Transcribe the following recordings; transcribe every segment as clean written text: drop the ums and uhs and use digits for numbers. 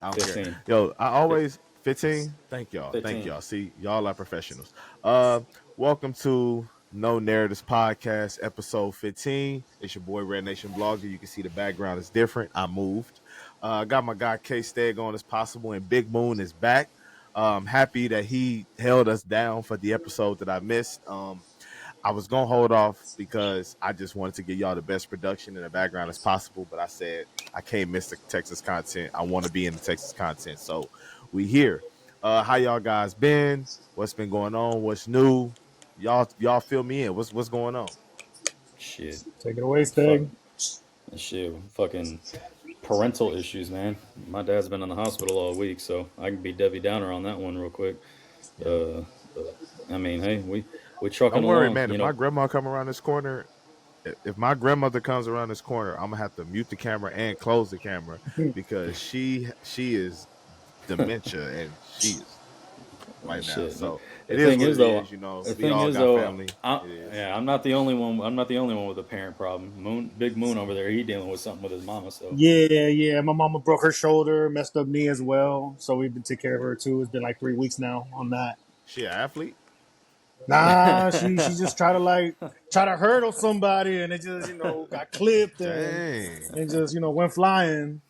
I don't care. 15. Yo, I always 15. Thank y'all. Thank 15. y'all. See, y'all are professionals. Welcome to No Narratives Podcast, episode 15. It's your boy Red Nation Blogger. You can see the background is different. I moved. I got my guy K Steg on as possible, and Big Moon is back. Happy that he held us down for the episode that I missed. I was gonna hold off because I just wanted to give y'all the best production in the background as possible, but I said I can't miss the Texas content. I want to be in the Texas content, so we here. How y'all guys been? What's been going on? What's new? Y'all fill me in. What's going on? Shit. Take it away, Fuck. Steg. Shit. Fucking parental issues, man. My dad's been in the hospital all week, so I can be Debbie Downer on that one real quick. Yeah. Uh, I mean, hey, we trucking Don't worry, along, man. you If my know. grandma come around this corner, if my grandmother comes around this corner, I'm gonna have to mute the camera and close the camera because she is dementia and she is right now. Shit. So The it is thing what is it though, is. You know, the we thing all is got though, family. It is. yeah, I'm not the only one. I'm not the only one with a parent problem. Big Moon over there, he dealing with something with his mama. So Yeah. My mama broke her shoulder, messed up knee as well. So we've been taking care of her too. It's been like 3 weeks now on that. She an athlete? Nah, she just try to hurdle somebody and it just, got clipped Dang. and just, went flying.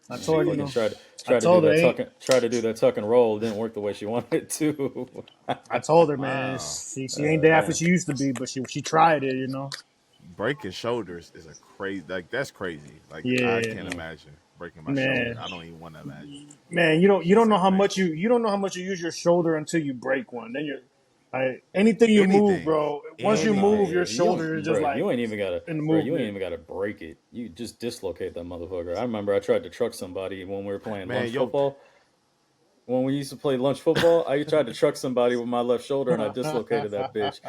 I she told her, fucking I tried to do told her that ain't tried to do that tuck and roll. It didn't work the way she wanted it to. I told her, man, Wow. she ain't the athlete Damn. she used to be, but she tried it. Breaking shoulders is a crazy. Like that's crazy. Like I Yeah. can't Mm. imagine breaking my shoulder. Man. I don't even want to imagine. Man, you It's don't know how insane. much you don't know how much you use your shoulder until you break one. Then you're like anything you move, Anything. bro. Once you move, your Anything. You shoulder ain't, is just bro. like You ain't even gotta, in the bro. You ain't movement. even gotta break it. You just dislocate that motherfucker. I remember I tried to truck somebody when we were playing lunch Man, yo, football. When we used to play lunch football, I tried to truck somebody with my left shoulder and I dislocated that bitch.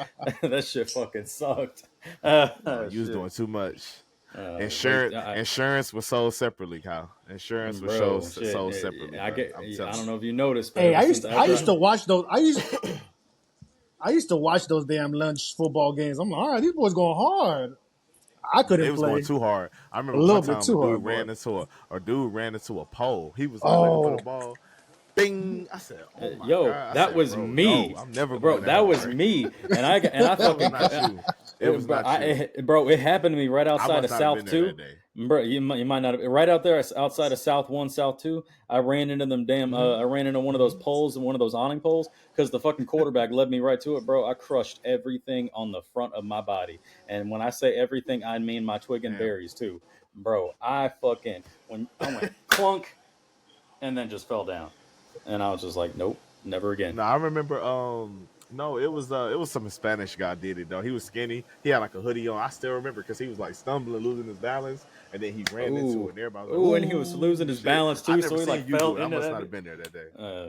That shit fucking sucked. no, you was Shit. doing too much. Wait, Insurance was sold separately, Kyle. Insurance was bro, shit. sold separately, I brother. get. I'm I telling don't you. know if you noticed, but Hey, ever since I used after to watch those. I used to watch those damn lunch football games. I'm like, all right, these boys going hard. I But they couldn't was going play too hard. I a remember one little bit time a too hard, dude boy. ran into a pole. He was like looking for the Oh, ball. Bing! I said, "Oh my yo, god!" I that said, was "Bro, no, me, I'm never bro. going that That was hard." me, and I That was fucking, not you. It was not you. bro, it happened to me right I outside must of not have been South there Two, that day. bro. You might not have right out there outside of South One, South Two. I ran into them damn. Hmm. I ran into one of those poles and one of those awning poles because the fucking quarterback led me right to it, bro. I crushed everything on the front of my body, and when I say everything, I mean my twig and Damn. berries too, bro. When I went clunk and then just fell down, and I was just like, nope, never again. No, I remember. No, it was some Spanish guy did it though. He was skinny. He had like a hoodie on. I still remember because he was like stumbling, losing his balance, and then he ran into it. Ooh, And everybody was like, ooh, and he was losing "Ooh, his shit!" balance I too, so never he seen like you do fell it. I into must that not have bit. been there that day.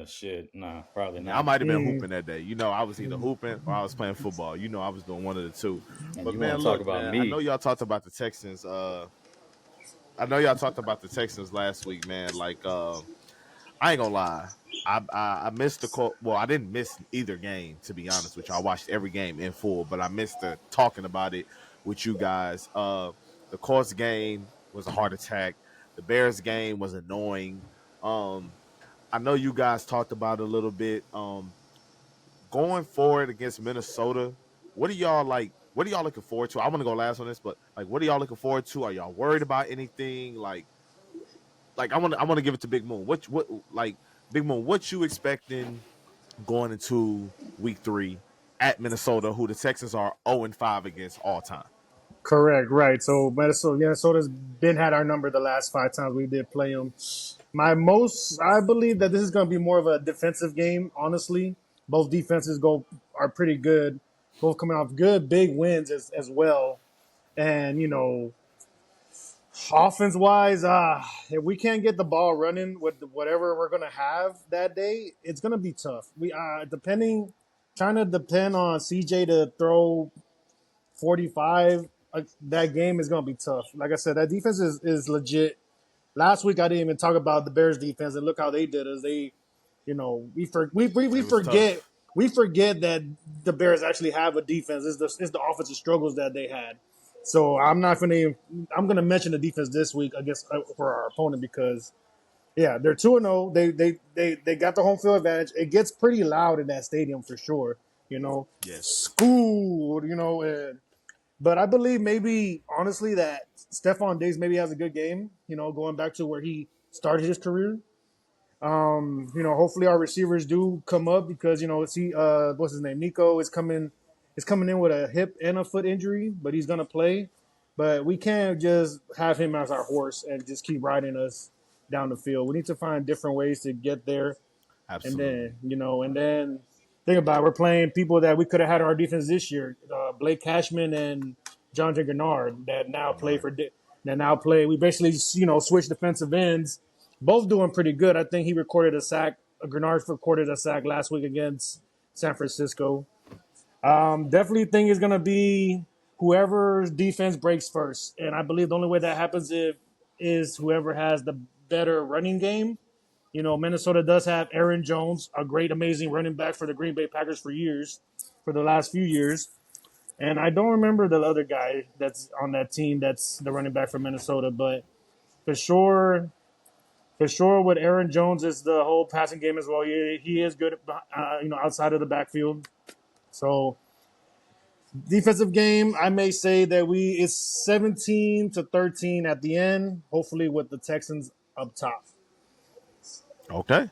Shit, nah, probably I not. might have been mm. hooping that day. You know, I was either hooping or I was playing football. You know, I was doing one of the two. And But you man, want to talk look, about man, I know me? y'all talked about the Texans. I know y'all talked about the Texans last week, man. Like, I ain't gonna lie. I missed the call. Well, I didn't miss either game to be honest with you. I watched every game in full, but I missed the talking about it with you guys. The Colts game was a heart attack. The Bears game was annoying. Um, I know you guys talked about it a little bit. Going forward against Minnesota, what are y'all like? What are y'all looking forward to? I want to go last on this, but like, what are y'all looking forward to? Are y'all worried about anything? I want to give it to Big Moon. What like Big Moon? What you expecting going into week 3 at Minnesota, who the Texans are 0-5 against all time? Correct, right. So Minnesota's been had our number the last 5 times we did play them. I believe that this is going to be more of a defensive game. Honestly, both defenses are pretty good, both coming off good big wins as well. And offense wise, if we can't get the ball running with whatever we're going to have that day, it's going to be tough. We trying to depend on CJ to throw 45, that game is going to be tough. Like I said, that defense is legit. Last week I didn't even talk about the Bears defense and look how they did us. They, we It was forget tough. that the Bears actually have a defense. It's the offensive struggles that they had. So I'm not going to. I'm going to mention the defense this week, I guess, for our opponent because Yeah, they're 2-0. They got the home field advantage. It gets pretty loud in that stadium for sure. You know, Yes, school. But I believe maybe honestly that Stephon Diggs maybe has a good game. Going back to where he started his career. Hopefully our receivers do come up because see what's his name? Nico is coming in with a hip and a foot injury, but he's gonna play. But we can't just have him as our horse and just keep riding us down the field. We need to find different ways to get there. And absolutely. then think about it, we're playing people that we could have had on our defense this year. Blake Cashman and Jonathan Gennard that now play Right. for that now play. We basically switched defensive ends, both doing pretty good. I think he recorded a sack. Grenard recorded a sack last week against San Francisco. Definitely think it's gonna be whoever's defense breaks first, and I believe the only way that happens is whoever has the better running game. Minnesota does have Aaron Jones, a great, amazing running back for the Green Bay Packers for the last few years. And I don't remember the other guy that's on that team that's the running back for Minnesota, but for sure, with Aaron Jones is the whole passing game as well. He is good, outside of the backfield. So defensive game, I may say that it's 17-13 at the end. Hopefully, with the Texans up top. Okay,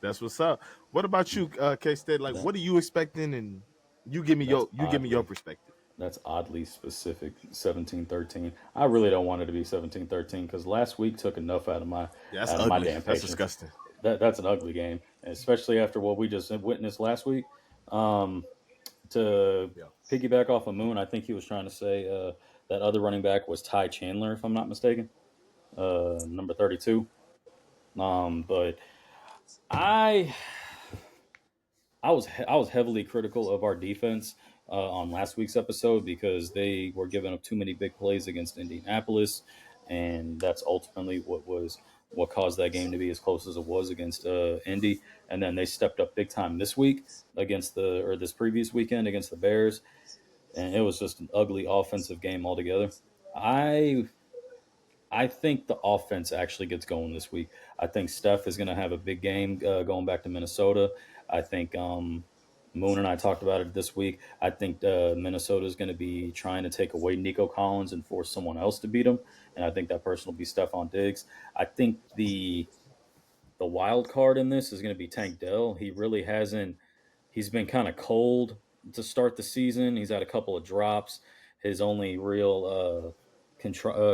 that's what's up. What about you, K State? Like, That what are you expecting? And you give me that's your oddly perspective. that's oddly specific. 17-13. I really don't want it to be 17-13 because last week took enough Yeah, that's out of my ugly. damn That's patience. disgusting. That's an ugly game, especially after what we just witnessed last week. Um, to Yeah. piggyback off of Moon, I think he was trying to say that other running back was Ty Chandler, if I'm not mistaken, number 32. But I I was heavily critical of our defense on last week's episode because they were giving up too many big plays against Indianapolis, and that's ultimately what caused that game to be as close as it was against Indy. And then they stepped up big time this week against this previous weekend against the Bears, and it was just an ugly offensive game altogether. I I think the offense actually gets going this week. I think Steph is going to have a big game going back to Minnesota. I think Moon and I talked about it this week. I think Minnesota is going to be trying to take away Nico Collins and force someone else to beat him, and I think that person will be Stephon Diggs. I think the wild card in this is going to be Tank Dell. He really hasn't. He's been kind of cold to start the season. He's had a couple of drops. His only real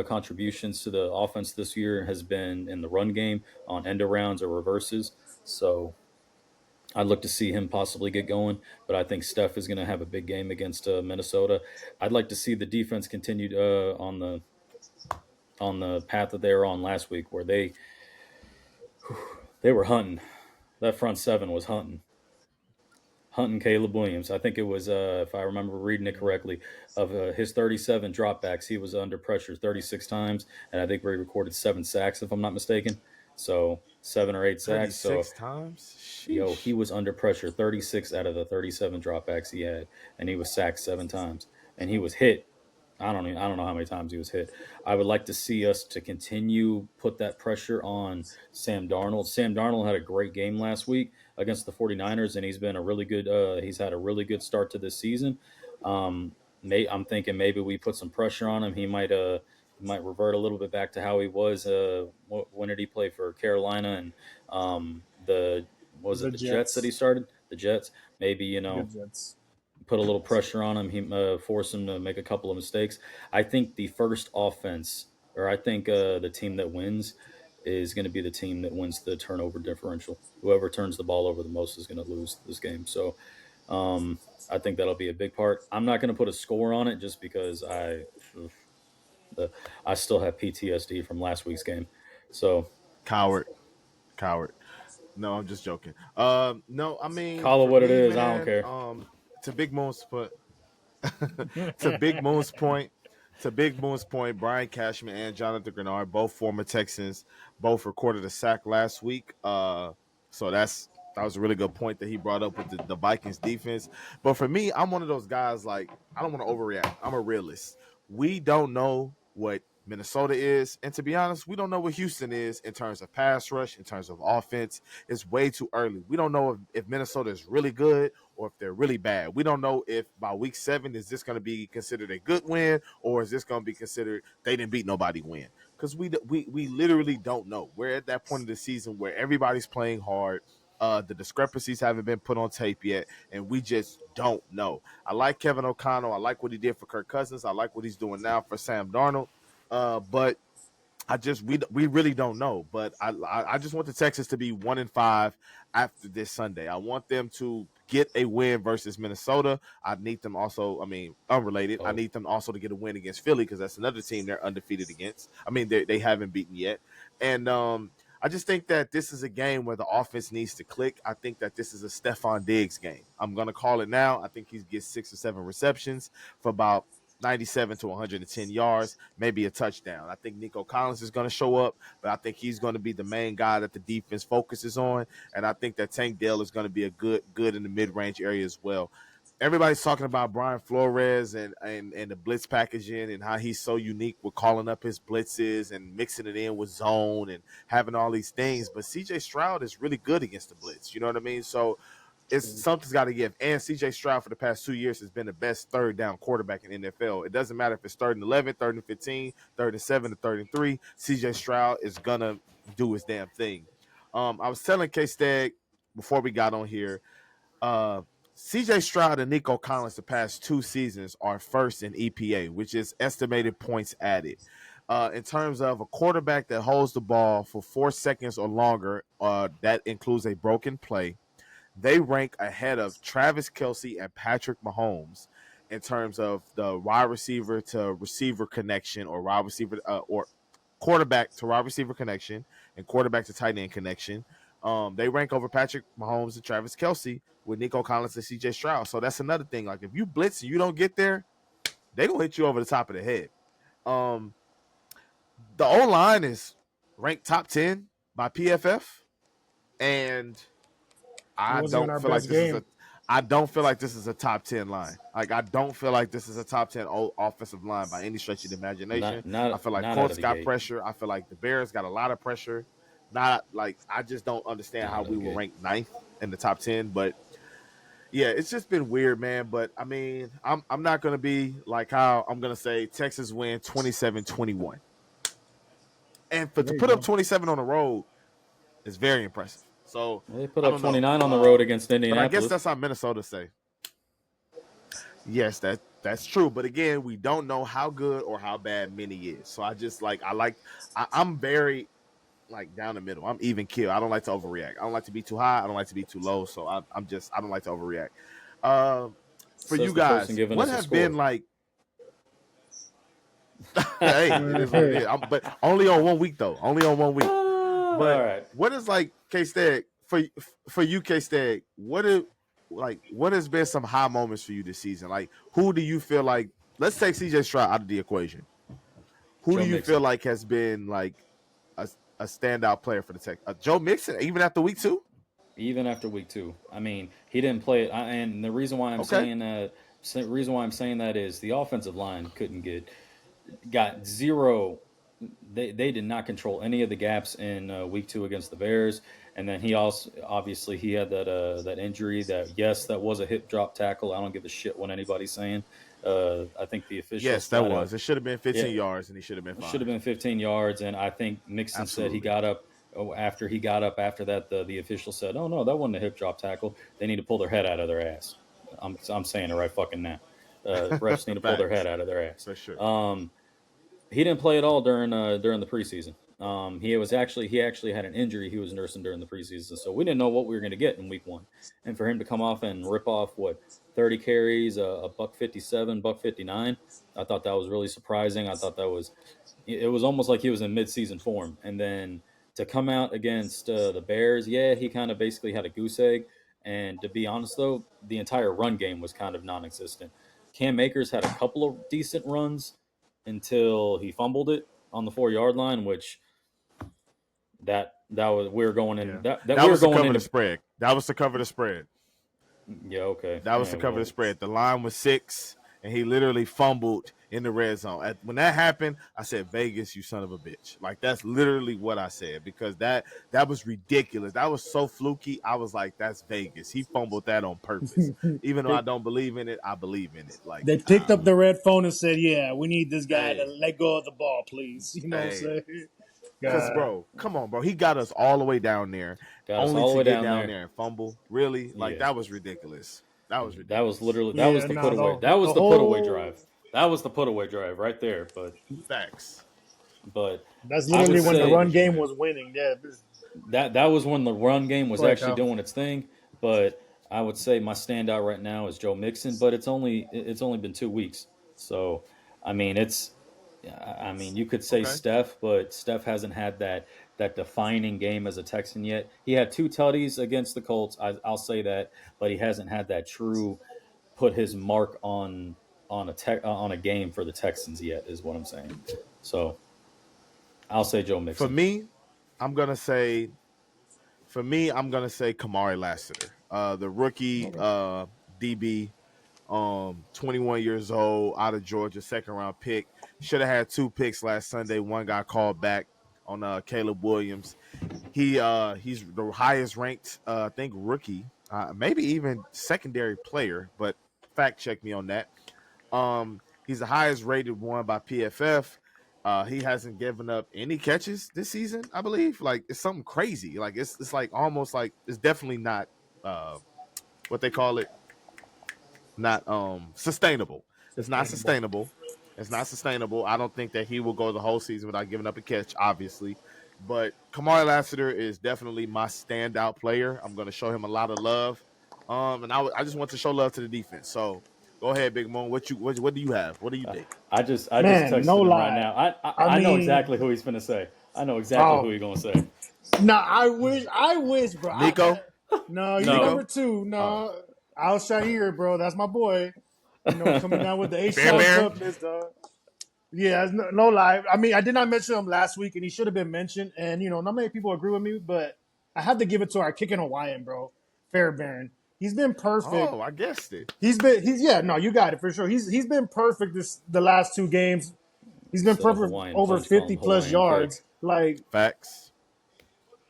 contributions to the offense this year has been in the run game on end arounds or reverses. So I'd look to see him possibly get going, but I think Steph is going to have a big game against Minnesota. I'd like to see the defense continue on the path that they were on last week, where they were hunting. That front seven was hunting Caleb Williams. I think it was, if I remember reading it correctly, of his 37 dropbacks, he was under pressure 36 times, and I think we recorded 7 sacks, if I'm not mistaken. So 7 or 8 sacks. So 36 times. he Sheesh. was under pressure 36 out of the 37 dropbacks he had, and he was sacked 7 times, and he was hit. I don't know how many times he was hit. I would like to see us to continue put that pressure on Sam Darnold. Sam Darnold had a great game last week against the 49ers, and he's been a really good he's had a really good start to this season. I'm thinking maybe we put some pressure on him. He might revert a little bit back to how he was when did he play for Carolina and the was it The the Jets that he Jets, started? The Jets. Maybe, the Jets. put a little pressure on him. He force him to make a couple of mistakes. I think the first offense, or I think the team that wins, is going to be the team that wins the turnover differential. Whoever turns the ball over the most is going to lose this game. So I think that'll be a big part. I'm not going to put a score on it just because I still have PTSD from last week's game. So Coward. Coward. No, I'm just joking. No, I mean call it for what it me, is. I don't man. care. To Big Moon's put to Big Moon's point, Big Moon's point, Brian Cashman and Jonathan Grenard, both former Texans, both recorded a sack last week. So that was a really good point that he brought up with the Vikings defense. But for me, I'm one of those guys like I don't want to overreact. I'm a realist. We don't know what Minnesota is. And to be honest, we don't know what Houston is in terms of pass rush, in terms of offense. It's way too early. We don't know if Minnesota is really good or if they're really bad. We don't know if by week 7 is this going to be considered a good win or is this going to be considered they didn't beat nobody win. Because we literally don't know. We're at that point of the season where everybody's playing hard. The discrepancies haven't been put on tape yet, and we just don't know. I like Kevin O'Connell. I like what he did for Kirk Cousins. I like what he's doing now for Sam Darnold. But we really don't know. But I just want the Texans to be 1-5 after this Sunday. I want them to get a win versus Minnesota. I need them also. I mean, unrelated. I Oh, need them also to get a win against Philly because that's another team they're undefeated against. I mean, they haven't beaten yet, and I just think that this is a game where the offense needs to click. I think that this is a Stephon Diggs game. I'm gonna call it now. I think he gets 6 or 7 receptions for about 97 to 110 yards, maybe a touchdown. I think Nico Collins is going to show up, but I think he's going to be the main guy that the defense focuses on. And I think that Tank Dell is going to be a good in the mid-range area as well. Everybody's talking about Brian Flores and the blitz packaging and how he's so unique with calling up his blitzes and mixing it in with zone and having all these things. But CJ Stroud is really good against the blitz. You know what I mean? So it's something's got to give. And CJ Stroud for the past 2 years has been the best third down quarterback in NFL. It doesn't matter if it's 3rd and 11, 3rd and 15, 3rd and 7, or 3rd and 3. CJ Stroud is gonna do his damn thing. I was telling K Stag before we got on here, uh, CJ Stroud and Nico Collins the past 2 seasons are first in EPA, which is estimated points added. In terms of a quarterback that holds the ball for 4 seconds or longer, that includes a broken play. They rank ahead of Travis Kelce and Patrick Mahomes in terms of the wide receiver to receiver connection or wide receiver or quarterback to wide receiver connection and quarterback to tight end connection. They rank over Patrick Mahomes and Travis Kelce with Nico Collins and CJ Stroud. So that's another thing. Like if you blitz and you don't get there, they're gonna hit you over the top of the head. Um, the O line is ranked top 10 by PFF, and It I wasn't even don't our feel like best this is game. a I don't feel like this is a top 10 line. Like I don't feel like this is a top 10 offensive line by any stretch of the imagination. I feel like not out of Colts the got gate. pressure. I feel like the Bears got a lot of pressure. Not like I just don't understand Not how out of we the were gate. ranked ninth in the top 10. But yeah, it's just been weird, man. But I mean, I'm not gonna be like how I'm gonna say Texas win 27-21. And for to There you put up go. 27 on the road is very impressive. So They put I up don't know. 29 on the road against But I guess Indianapolis. that's how Minnesota say. Yes, that's true. But again, we don't know how good or how bad Mini is. So I just I'm very like down the middle. I'm even kill. I don't like to overreact. I don't like to be too high. I don't like to be too low. So I don't like to overreact. Um, for Says you the person guys, giving what us a have been score. like? Hey, it is what it is. But only on 1 week though. Only on 1 week. All But right. what is like K Stag for you, K Stag? What has been some high moments for you this season? Like who do you feel like? Let's take CJ Stroud out of the equation. Who do Joe you feel Mixon. like has been like a, a standout player for the Tech? Joe Mixon, even after week 2. Even after week 2. I mean, he didn't play it. And the reason why I'm Okay. saying that, is the offensive line got zero. They did not control any of the gaps in week 2 against the Bears. And then he also obviously he had that injury that yes, that was a hip drop tackle. I don't give a shit what anybody's saying. I think the officials Yes, that flat out was. It should have been yeah, 15 yards, and he should have been it should have fine. been 15 yards. And I think Mixon said he Absolutely. got up. Oh, after he got up after that, the official said, "Oh no, that wasn't a hip drop tackle. They need to pull their head out of their ass." I'm saying it right fucking now. Refs need to pull their head Facts out of their ass. for sure. He didn't play at all during the preseason. He actually had an injury he was nursing during the preseason, so we didn't know what we were going to get in week 1. And for him to come off and rip off 30 carries, a buck 57, buck 59, I thought that was really surprising. I thought that was it was almost like he was in midseason form. And then to come out against the Bears, yeah, he kind of basically had a goose egg. And to be honest, though, the entire run game was kind of non-existent. Cam Akers had a couple of decent runs until he fumbled it on the 4 yard line, which that was we were going in Yeah, that that we were was to going cover the into. spread. That was to cover the spread. Yeah, okay, That was yeah, to cover the well, spread. The line was 6. and he literally fumbled in the red zone. When that happened, I said, "Vegas, you son of a bitch!" Like that's literally what I said because that was ridiculous. That was so fluky. I was like, "That's Vegas. He fumbled that on purpose." Even though I they don't believe in it, I believe in it. Like, they picked up the red phone and said, "Yeah, we need this guy to hey, let go of the ball, please." You know what I'm hey, saying? because God, bro, come on, bro. He got us all the way down there, Got us only all the to way get down down there. there and fumble. Really, like Yeah, that was ridiculous. That was that was ridiculous. literally that was yeah, the no, put away. That was the the put away whole drive. That was the put away drive right there. Facts. But that's I literally would Good when the say run television, game man. was winning. Yeah, that was when the run game was go ahead, actually Kyle. doing its thing. But I would say my standout right now is Joe Mixon. But it's only been 2 weeks, so I mean you could say Okay. Steph, but Steph hasn't had that defining game as a Texan yet. He had two tutties against the Colts. I'll say that, but he hasn't had that true put his mark on a game for the Texans yet. Is what I'm saying. So I'll say Joe For Mixon. me, I'm gonna say I'm gonna say Kamari Lassiter, the rookie Okay. DB, 21 years old, out of Georgia, second round pick. Should have had 2 picks last Sunday. One got called back on Caleb Williams. He's the highest ranked I think rookie, maybe even secondary player, but fact check me on that. He's the highest rated one by PFF. He hasn't given up any catches this season, I believe. Like it's something crazy. Like it's like almost like it's definitely not uh what they call it, not sustainable. It's not Sustainable. sustainable. It's not sustainable. I don't think that he will go the whole season without giving up a catch, obviously. But Kamari Lassiter is definitely my standout player. I'm going to show him a lot of love. And I just want to show love to the defense. So go ahead, Big Moon. What do you have? What do you think? I just Man, no texted him right lie. now. I I, I I know mean, exactly who he's gonna say. I know exactly who oh, he's gonna say. no, I wish, bro. Nico? No, he's No, number Nico? two. Oh, No, Al Shahir, bro. That's my boy. Coming down with the Bear HL Bear? toughness, dog. Yeah, no lie. I mean, I did not mention him last week, and he should have been mentioned. And not many people agree with me, but I have to give it to our kicking Hawaiian, bro, Fairbairn. He's been perfect. Oh, I guessed it. He's yeah, no, you got it for sure. He's been perfect the last 2 games. He's been instead of perfect Hawaiian over punch, call 50 him plus Hawaiian kick. yards. Like Facts.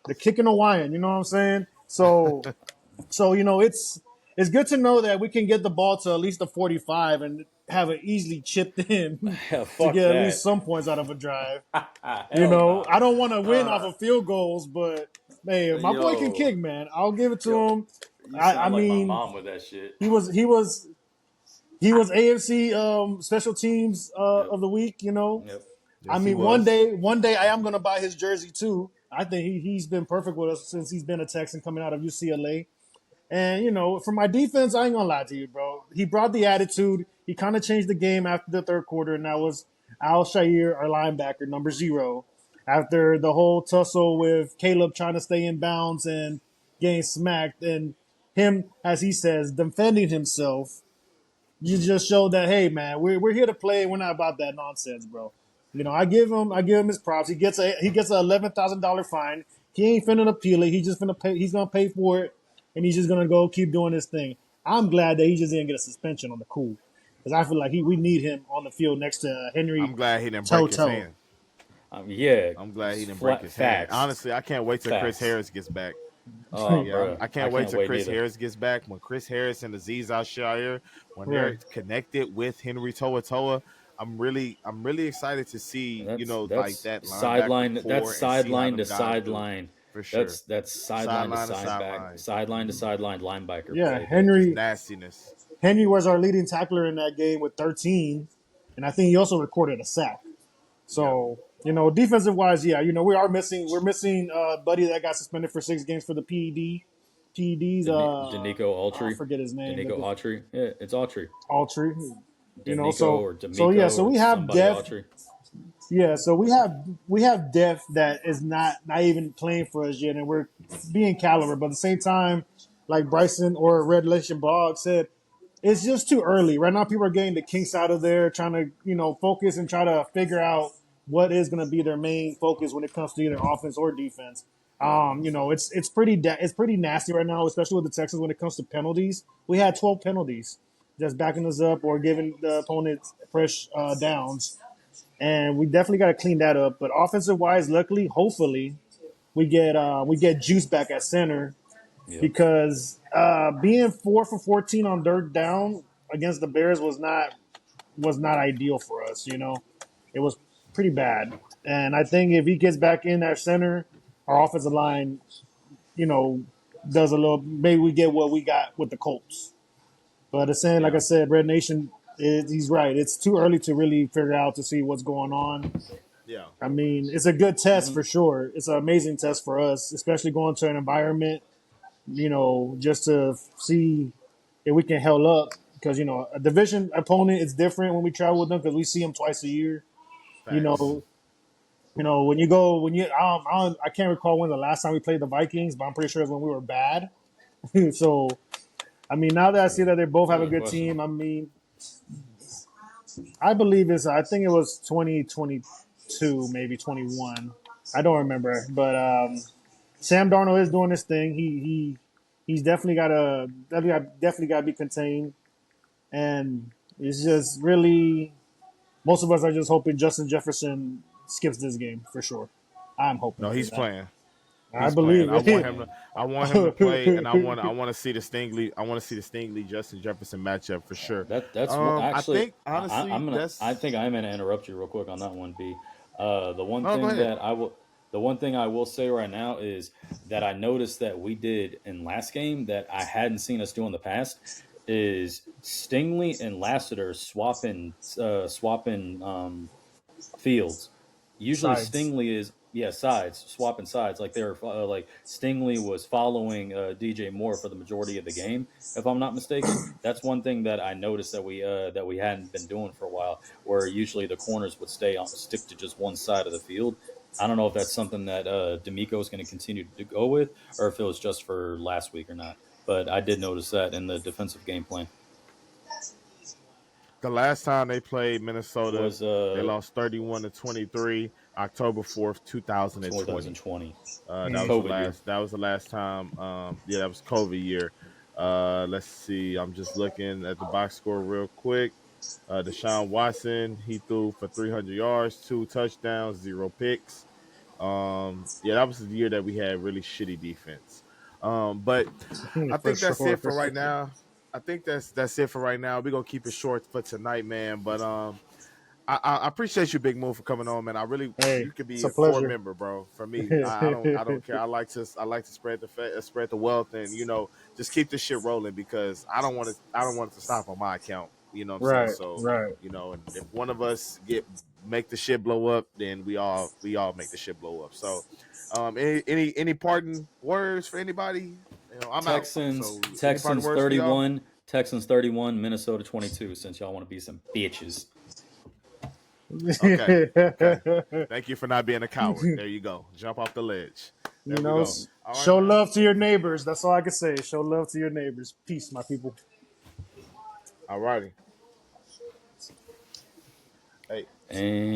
the kicking Hawaiian, you know what I'm saying? So it's good to know that we can get the ball to at least the 45 and have it easily chipped in to Fuck get at least that. some points out of a drive. Hell I no. don't want to win off Uh, of field goals, but man, my boy can yo, kick, man. I'll give it to yo, him. you I sound like my mean, mom with that shit. he was AFC special teams Yep, of the week. yep. I Yes, he mean, was. one day I am gonna buy his jersey too. I think he's been perfect with us since he's been a Texan coming out of UCLA. And for my defense, I ain't gonna lie to you, bro. He brought the attitude. He kind of changed the game after the third quarter, and that was Al Shair, our linebacker, number 0. After the whole tussle with Caleb trying to stay in bounds and getting smacked, and him, as he says, defending himself, you just showed that, hey man, we're here to play. We're not about that nonsense, bro. I give him his props. He gets a $11,000 fine. He ain't finna appeal it. He just finna pay. He's gonna pay for it, and he's just gonna go keep doing his thing. I'm glad that he just didn't get a suspension on the cool, because I feel like we need him on the field next to I'm Henry glad he didn't break his Toto. hand. Yeah, I'm glad he didn't break flat his hand. facts, Honestly, I can't wait till Chris facts. Harris gets back. Yeah, Bruh, I I can't wait can't till wait Chris neither. Harris gets back. When Chris Harris and Aziz Al-Shaair, when Right. they're connected with Henry Toa, I'm really excited to see, That's like that's that linebacker sideline. That's core and see how sideline to them guys do sideline. for sure. That's sideline to Sideline to sideback, sideline, sideline to sideline linebacker Yeah, play, baby. just Henry nastiness. Henry was our leading tackler in that game with 13, and I think he also recorded a sack. Yep. So, defensive wise, yeah, we're missing buddy that got suspended for 6 games for the PEDs. Danico I Autry, forget his name. Danico Autry. Yeah, it's Autry. Altry. Danico So or yeah, D'Amico so or we have somebody depth. Autry. Yeah, so we have depth that is not even playing for us yet, and we're being caliber. But at the same time, like Bryson or Red Relation Bog said, it's just too early. Right now, people are getting the kinks out of there, trying to focus and try to figure out what is going to be their main focus when it comes to either offense or defense. It's pretty nasty right now, especially with the Texans when it comes to penalties. We had 12 penalties. just backing us up or giving the opponents fresh downs. And we definitely got to clean that up. But offensive wise, luckily, hopefully, we get Juice back at center Yep. because being 4 for 14 on third down against the Bears was not ideal for us. You know, it was pretty bad. And I think if he gets back in at center, our offensive line, you know, does a little. Maybe we get what we got with the Colts. But it's saying, like I Yeah. said, Red Nation, he's right. It's too early to really figure out to see what's going on. Yeah. I mean, it's a good test Hmm. for sure. It's an amazing test for us, especially going to an environment, you know, just to see if we can held up. Because, you know, a division opponent is different when we travel with them because we see them twice a year. You Facts. know, when you go, I can't recall when the last time we played the Vikings, but I'm pretty sure it's when we were bad. So, I mean, now that I see that they both That's a have a good good question. team, I mean, I think it was 2022, maybe 21. I don't remember, but Sam Darnold is doing this thing. He's definitely got to be contained, and it's just really most of us are just hoping Justin Jefferson skips this game for sure. I'm hoping No, for he's that. playing. I He's playing. believe He's it. playing. I want him to play, and I want to see the Stingley. I want to see the Stingley Justin Jefferson matchup for sure. I Actually, think honestly I that's think I'm gonna interrupt you real quick on that one. B. The one no. Go thing ahead. that I will, the one thing I will say right now is that I noticed that we did in last game that I hadn't seen us do in the past is Stingley and Lassiter swapping fields. Usually Sides. Stingley is sides swapping sides like they're like Stingley was following DJ Moore for the majority of the game if I'm not mistaken. That's one thing that I noticed that we hadn't been doing for a while, where usually the corners would stick to just one side of the field. I don't know if that's something that D'Amico is going to continue to go with, or if it was just for last week or not. But I did notice that in the defensive game plan The last time they played Minnesota, was they lost 31-23, October 4th, 2020. 2020. That's Mm. COVID year. That was the last time. Yeah, that was COVID year. Let's see. I'm just looking at the box score real quick. Deshaun Watson, he threw for 300 yards, 2 touchdowns, 0 picks. Yeah, that was the year that we had really shitty defense. But I For think that's sure. it for right now. I think that's it for right now. We're gonna keep it short for tonight, man. But I appreciate you, Big Move, for coming on, man. I really Hey, you could it's be a a four pleasure. member, bro. For me, I don't care. I like to spread spread the wealth, and just keep this shit rolling because I don't want it to stop on my account. You know what I'm saying? Right, So right. and if one of us make the shit blow up, then we all make the shit blow up. So, any parting words for anybody? I'm out. So any parting words for y'all? Texans 31, Minnesota 22, since y'all want to be some bitches. Okay. Okay. Thank you for not being a coward. There you go. Jump off the ledge. There You we know, go. All right, show man. love to your neighbors. That's all I can say. Show love to your neighbors. Peace, my people. All righty. Hey. And